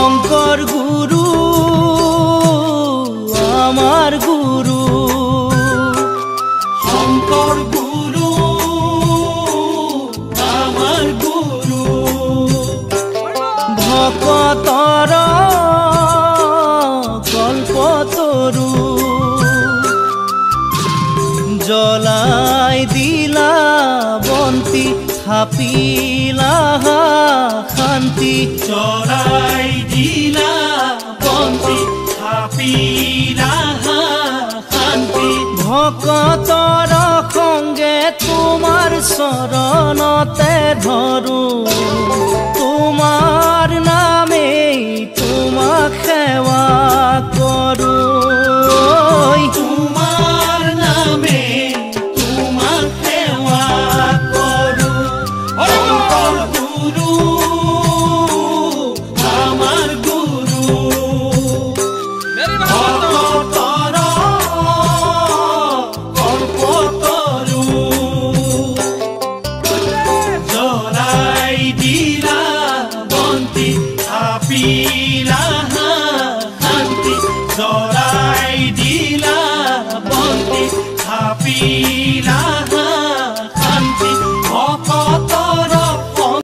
শঙ্কৰ গুৰু আমাৰ গুৰু শঙ্কৰ গুৰু আমাৰ গুৰু ভকতৰ কল্পতৰু জ্বলাই দিলা বন্তি থাপিলা শান্তি জ্বলাই দিলা বন্তি থাপিলা শান্তি ভকতৰ সঙ্গে তোমাৰ চৰণতে ধৰো